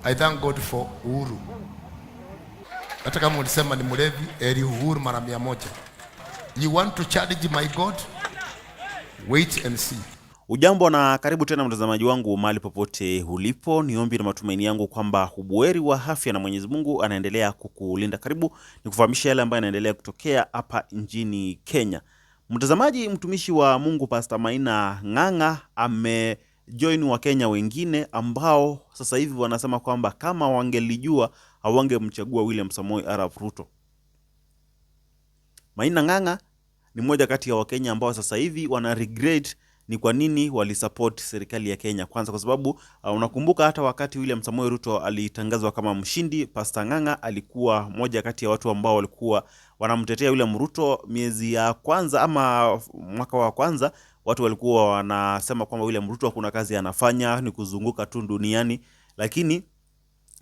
I thank God for Uhuru. Hata kama ulisema ni mlevi, eri Uhuru mara 100. You want to challenge my God? Wait and see. Ujambo na karibu tena mtazamaji wangu mahali popote ulipo. Niombi na matumaini yangu kwamba ubuheri wa afya na Mwenyezi Mungu anaendelea kukulinda. Karibu nikufahamisha yale ambayo yanaendelea kutokea hapa nchini Kenya. Mtazamaji, mtumishi wa Mungu Pastor Maina Ng'ang'a amejoin wa Kenya wengine ambao sasa hivi wanasema kwamba kama wangelijua hawangemchagua William Samoei Arap Ruto. Maina Ng'ang'a ni mmoja kati ya Wakenya ambao sasa hivi wana regret ni kwa nini walisupport serikali ya Kenya. Kwanza kwa sababu unakumbuka hata wakati William Samoei Ruto alitangazwa kama mshindi, Pastor Ng'ang'a alikuwa moja kati ya watu ambao walikuwa wanamtetea William Ruto miezi ya kwanza ama mwaka wa kwanza. Watu walikuwa wanasema kwamba William Ruto hakuna kazi anafanya, ni kuzunguka tu duniani. Lakini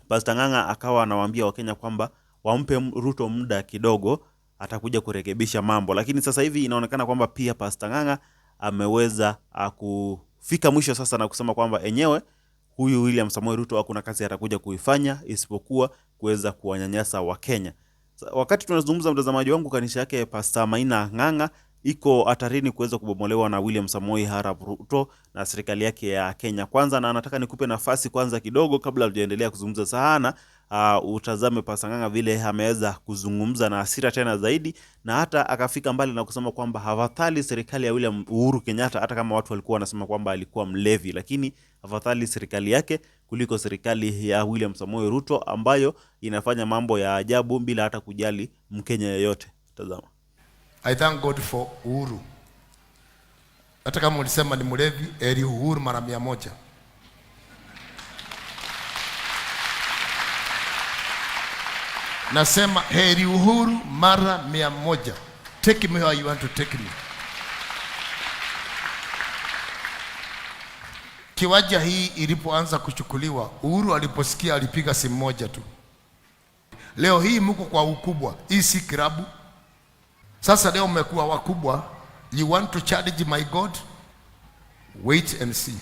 Pastor Ng'ang'a akawa anawaambia Wakenya kwamba wampe Ruto muda kidogo, atakuja kurekebisha mambo. Lakini sasa hivi inaonekana kwamba pia Pastor Ng'ang'a ameweza kufika mwisho sasa na kusema kwamba enyewe huyu William Samoei Ruto hakuna kazi atakuja kuifanya isipokuwa kuweza kuwanyanyasa wa Kenya. Wakati tunazungumza mtazamaji wangu, kanisa yake Pastor Maina Ng'ang'a iko hatarini kuweza kubomolewa na William Samoei Arap Ruto na serikali yake ya Kenya Kwanza, na nataka nikupe nafasi kwanza kidogo kabla tujaendelea kuzungumza sana. Utazame Pastor Ng'ang'a vile ameweza kuzungumza na hasira tena zaidi, na hata akafika mbali na kusema kwamba hafadhali serikali ya William Uhuru Kenyatta, hata kama watu walikuwa wanasema kwamba alikuwa mlevi, lakini hafadhali serikali yake kuliko serikali ya William Samoei Ruto ambayo inafanya mambo ya ajabu bila hata kujali Mkenya yeyote. Tazama. I thank God for Uhuru. Hata kama ulisema ni mlevi, eri Uhuru mara 100. Nasema heri Uhuru mara 100. Take me where you want to take me. Kiwanja hii ilipoanza kuchukuliwa, Uhuru aliposikia alipiga simu moja tu. Leo hii mko kwa ukubwa, hii si klabu. Sasa leo mmekuwa wakubwa. You want to challenge my God? Wait and see.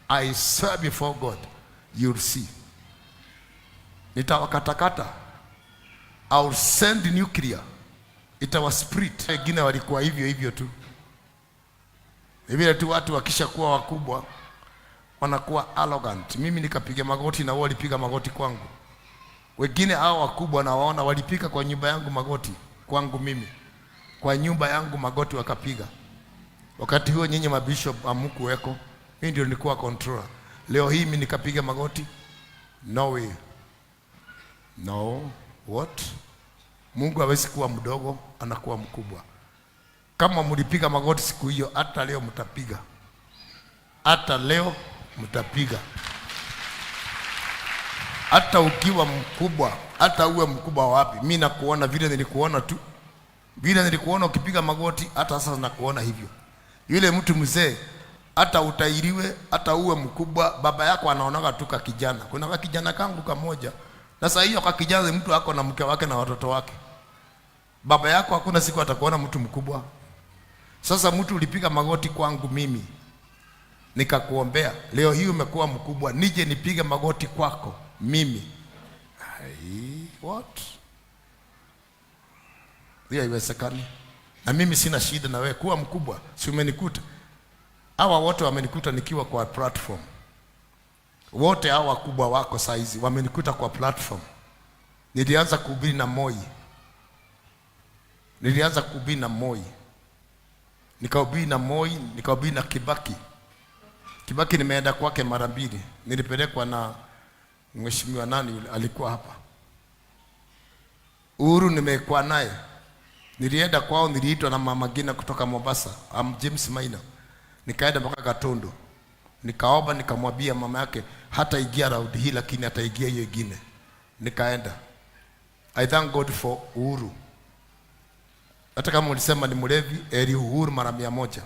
I swear before God, you'll see. Nitawakatakata. I'll send nuclear. Itawasprint. Wengine walikuwa hivyo tu. Vile tu watu wakisha kuwa wakubwa wanakuwa arrogant. Mimi nikapiga magoti na wao walipiga magoti kwangu. Wengine hao wakubwa na waona walipiga kwa nyumba yangu magoti kwangu mimi. Kwa nyumba yangu magoti wakapiga. Wakati huo nyinyi mabishop hamkuweko. Mimi ndio nilikuwa controller. Leo hii mimi nikapiga magoti. No way. No. What? Mungu hawezi kuwa mdogo, anakuwa mkubwa. Kama mlipiga magoti siku hiyo, hata leo mtapiga. Hata leo mtapiga. Hata ukiwa mkubwa, hata uwe mkubwa wapi. Mimi nakuona vile nilikuona tu. Vile nilikuona ukipiga magoti, hata sasa nakuona hivyo. Yule mtu mzee, hata utairiwe, hata uwe mkubwa, baba yako anaonaga tu kijana. Kuna kijana kangu kamoja. Na sasa hiyo kwa kijana mtu wako na mke wake na watoto wake. Baba yako hakuna siku atakuona mtu mkubwa. Sasa mtu ulipiga magoti kwangu mimi, nikakuombea. Leo hii umekuwa mkubwa, nije nipige magoti kwako mimi. What? Hiyo haiwezekani. Na mimi sina shida na wewe kuwa mkubwa. Si umenikuta? Hawa wote wamenikuta nikiwa kwa platform. Wote hawa wakubwa wako saizi wamenikuta kwa platform. Nilianza kuhubiri na Moi. Nikahubiri na Moi, nikahubiri na Kibaki. Kibaki nimeenda kwake mara 2. Nilipelekwa na mheshimiwa nani yule alikuwa hapa. Uhuru nimekuwa naye. Nilienda kwao, niliitwa na Mama Gina kutoka Mombasa, James Maina. Nikaenda mpaka Katondo. Nikaomba, nikamwambia mama yake hata ingia round hii lakini ataingia hiyo nyingine. Nikaenda. I thank God for Uhuru. Hata kama ulisema ni mlevi, eri Uhuru mara 100.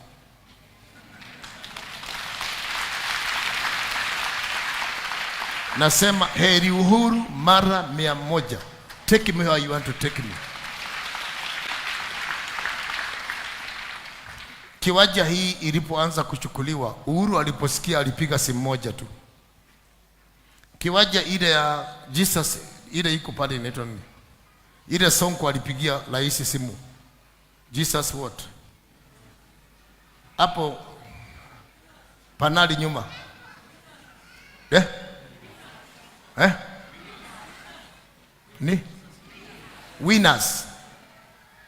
Nasema heri Uhuru mara 100. Take me where you want to take me. Kiwanja hii ilipoanza kuchukuliwa, Uhuru aliposikia alipiga simu moja tu. kiwanja ile ya Jesus ile iko pale inaitwa nini? Ile Sonko alipigia rais simu. Jesus what? Hapo panali nyuma. Ni Winners.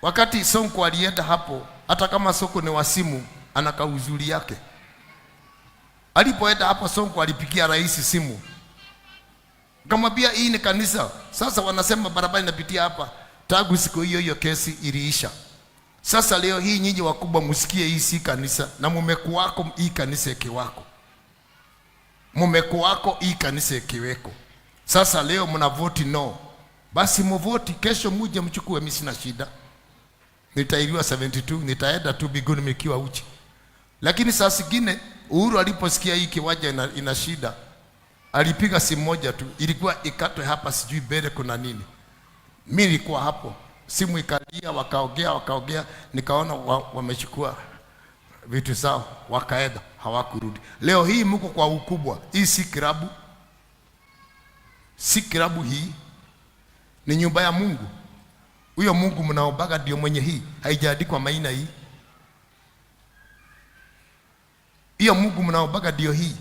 Wakati Sonko alienda hapo, hata kama Sonko ni wasimu, ana kauzuri yake. Alipoenda hapo Sonko alipigia rais simu. Kamwambia hii ni kanisa. Sasa wanasema barabara inapitia hapa. Tangu siku hiyo kesi iliisha. Sasa leo hii nyinyi wakubwa msikie hii si kanisa na mumeku wako hii kanisa ikiwako. Mumeku wako hii kanisa ikiweko. Sasa leo mnavoti no. Basi mvoti, kesho muje mchukue, mimi sina shida. Nitairiwa 72, nitaenda tu biguni mikiwa uchi. Lakini saa zingine Uhuru aliposikia hii kiwanja ina shida, alipiga simu moja tu, ilikuwa ikatwe hapa sijui mbele kuna nini. Mimi nilikuwa hapo. Simu ikalia, wakaongea, nikaona wamechukua vitu zao, wakaenda, hawakurudi. Leo hii mko kwa ukubwa. Hii si klabu. Si klabu hii. Ni nyumba ya Mungu. Huyo Mungu mnaombaga ndio mwenye hii. Haijaandikwa maina hii. Hiyo Mungu mnaombaga ndio hii.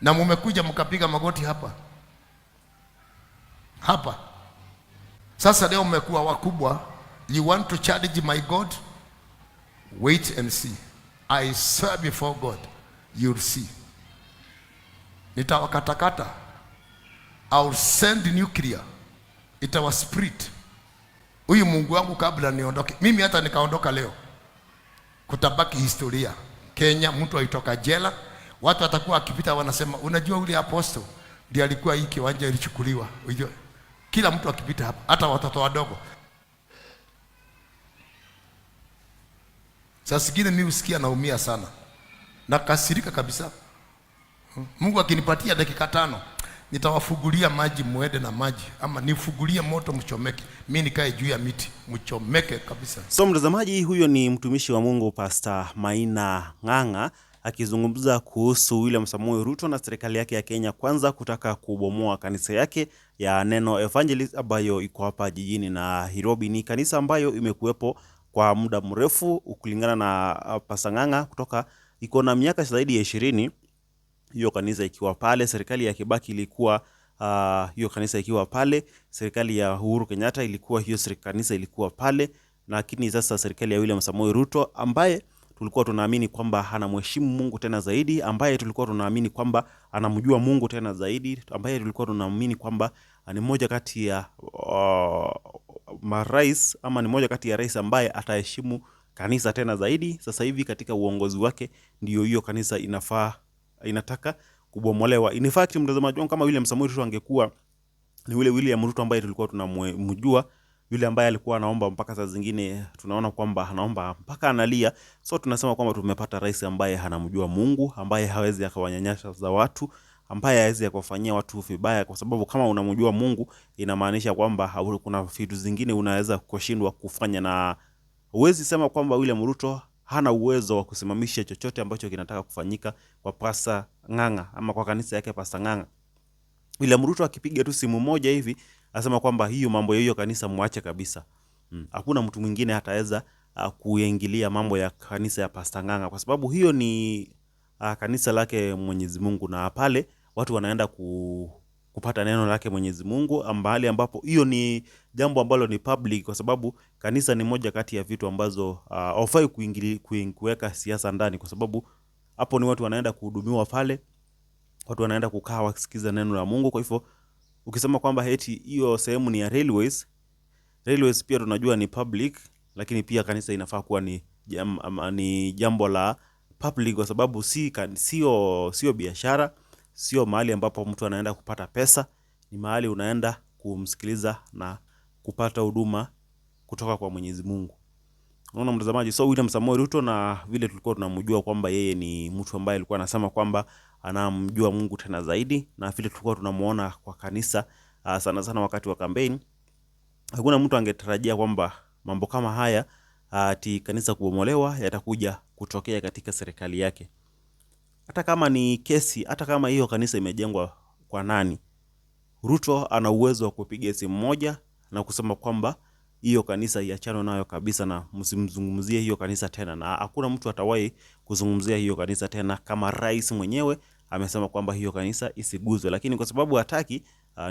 Na mumekuja mkapiga magoti hapa. Hapa. Sasa leo mmekuwa wakubwa. You want to challenge my God? Wait and see. I swear before God, you'll see. Nitawakatakata. I'll send nuclear. Itawa spirit. Huyu Mungu wangu kabla niondoke. Mimi hata nikaondoka leo, kutabaki historia. Kenya mtu aitoka jela, watu watakuwa akipita wanasema unajua ule apostle ndiye alikuwa hii kiwanja ilichukuliwa. Unajua? Kila mtu akipita hapa, hata watoto wadogo. Sasa zingine mimi usikia naumia sana. Nakasirika kabisa. Mungu akinipatia dakika 5, nitawafugulia maji muende na maji, ama nifugulie moto mchomeke. Mimi nikae juu ya miti mchomeke kabisa. So mtazamaji, huyo ni mtumishi wa Mungu Pastor Maina Ng'ang'a akizungumza kuhusu William Samoei Ruto na serikali yake ya Kenya Kwanza kutaka kubomoa kanisa yake ya Neno Evangelist ambayo iko hapa jijini Nairobi. Ni kanisa ambayo imekuwepo kwa muda mrefu, ukulingana na Pastor Ng'ang'a kutoka iko na miaka zaidi ya 20. Hiyo kanisa ikiwa pale, serikali ya Kibaki ilikuwa hiyo kanisa ikiwa pale, serikali ya Uhuru Kenyatta ilikuwa hiyo kanisa ilikuwa pale, lakini sasa serikali ya William Samoei Ruto ambaye tulikuwa tunaamini kwamba anamheshimu Mungu tena zaidi, ambaye tulikuwa tunaamini kwamba anamjua Mungu tena zaidi, ambaye tulikuwa tunaamini kwamba ni mmoja kati ya marais, ama ni mmoja kati ya rais ambaye ataheshimu kanisa tena zaidi. Sasa hivi katika uongozi wake ndio hiyo kanisa inataka kubomolewa. In fact mtazamaji wangu, kama William Samoei Ruto angekuwa ni ule William Ruto ambaye tulikuwa tunamjua, yule ambaye alikuwa anaomba mpaka saa zingine tunaona kwamba anaomba mpaka analia, so tunasema kwamba tumepata rais ambaye anamjua Mungu, ambaye hawezi akawanyanyasa za watu, ambaye hawezi akawafanyia watu vibaya, kwa sababu kama unamjua Mungu inamaanisha kwamba kuna vitu zingine unaweza kushindwa kufanya, na huwezi sema kwamba William Ruto hana uwezo wa kusimamisha chochote ambacho kinataka kufanyika kwa Pastor Ng'ang'a ama kwa kanisa yake Pastor Ng'ang'a. William Ruto akipiga tu simu moja hivi asema kwamba hiyo mambo ya hiyo kanisa muache kabisa. Hakuna mtu mwingine hataweza kuingilia mambo ya kanisa ya Pastor Ng'ang'a, kwa sababu hiyo ni kanisa lake Mwenyezi Mungu, na pale watu wanaenda kupata neno lake Mwenyezi Mungu, ambapo hiyo ni jambo ambalo ni public, kwa sababu kanisa ni moja kati ya vitu ambazo haufai kuweka siasa ndani, kwa sababu hapo ni watu wanaenda kuhudumiwa pale, watu wanaenda kukaa wakisikiza neno la Mungu. Kwa hivyo ukisema kwamba eti hiyo sehemu ni ya railways pia tunajua ni public, lakini pia kanisa inafaa kuwa ni jambo la public, kwa sababu sio biashara, sio mahali ambapo mtu anaenda kupata pesa, ni mahali unaenda kumsikiliza na kupata huduma kutoka kwa Mwenyezi Mungu. Unaona mtazamaji, so William Samoei Ruto, na vile tulikuwa tunamjua kwamba yeye ni mtu ambaye alikuwa anasema kwamba anamjua Mungu tena zaidi, na vile tulikuwa tunamuona kwa kanisa sana sana wakati wa campaign, hakuna mtu angetarajia kwamba mambo kama haya ati kanisa kubomolewa yatakuja kutokea katika serikali yake. Hata kama ni kesi, hata kama hiyo kanisa imejengwa kwa nani. Ruto ana uwezo wa kupiga simu moja na kusema kwamba hiyo kanisa iachane nayo kabisa na msimzungumzie hiyo kanisa tena, na hakuna mtu atawahi kuzungumzia hiyo kanisa tena kama rais mwenyewe amesema kwamba hiyo kanisa isiguzwe. Lakini kwa sababu hataki,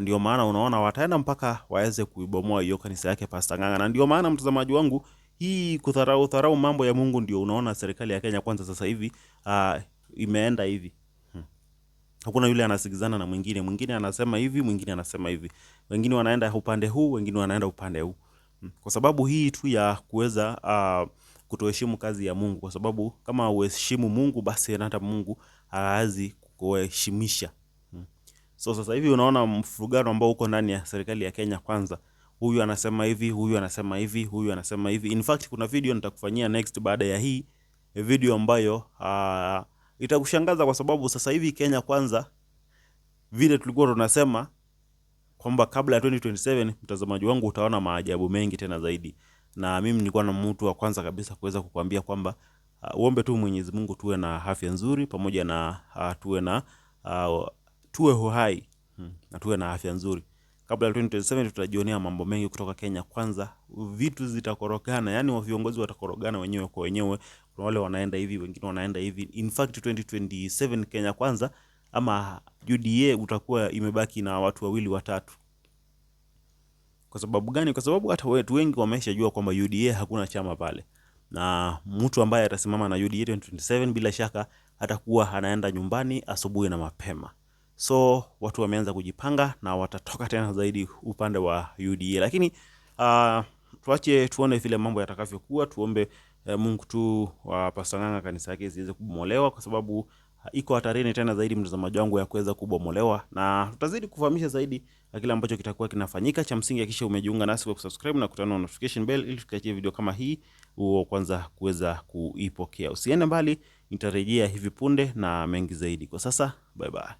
ndio maana unaona wataenda mpaka waweze kuibomoa hiyo kanisa yake Pastor Ng'ang'a. Na ndio maana mtazamaji wangu, hii kudharau mambo ya Mungu, ndio unaona serikali ya Kenya Kwanza sasa hivi imeenda hivi. Hakuna yule anasikizana na mwingine anasema hivi, mwingine anasema hivi. Wengine wanaenda upande huu, wengine wanaenda upande huu. Kwa sababu hii tu ya kuweza kutoheshimu kazi ya Mungu, kwa sababu kama uheshimu Mungu basi hata Mungu hawezi kukuheshimisha. So sasa hivi unaona mfurugano ambao uko ndani ya serikali ya Kenya Kwanza. Huyu anasema hivi, huyu anasema hivi, huyu anasema hivi. In fact kuna video nitakufanyia next baada ya hii video ambayo itakushangaza, kwa sababu sasa hivi Kenya Kwanza vile tulikuwa tunasema kwamba kabla ya 2027, mtazamaji wangu, utaona maajabu mengi tena zaidi. Na mimi nilikuwa na mtu wa kwanza kabisa kuweza kukuambia kwamba uombe tu Mwenyezi Mungu tuwe na afya nzuri, pamoja na tuwe uhai na tuwe na afya nzuri. Kabla ya 2027 tutajionea mambo mengi kutoka Kenya Kwanza. Vitu zitakorogana, yani viongozi watakorogana wenyewe kwa wenyewe. Kuna wale wanaenda hivi, wengine wanaenda hivi. In fact 2027 Kenya Kwanza ama UDA utakuwa imebaki na watu wawili watatu. Kwa sababu gani? Kwa sababu hata watu wengi wameshajua kwamba UDA hakuna chama pale. Na mtu ambaye atasimama na UDA 2027 bila shaka atakuwa anaenda nyumbani asubuhi na mapema. So watu wameanza kujipanga na watatoka tena zaidi upande wa UDA. Lakini tuache tuone vile mambo yatakavyokuwa. Tuombe Mungu tu wa Pastor Ng'ang'a kanisa yake isiweze kubomolewa, kwa sababu iko hatarini tena zaidi, mtazamaji wangu, ya kuweza kubomolewa. Na tutazidi kufahamisha zaidi kile ambacho kitakuwa kinafanyika. Cha msingi hakikisha umejiunga nasi kwa kusubscribe na kutana na notification bell ili tukiachia video kama hii kwanza kuweza kuipokea. Usiende mbali, nitarejea hivi punde na mengi zaidi. Kwa sasa bye bye.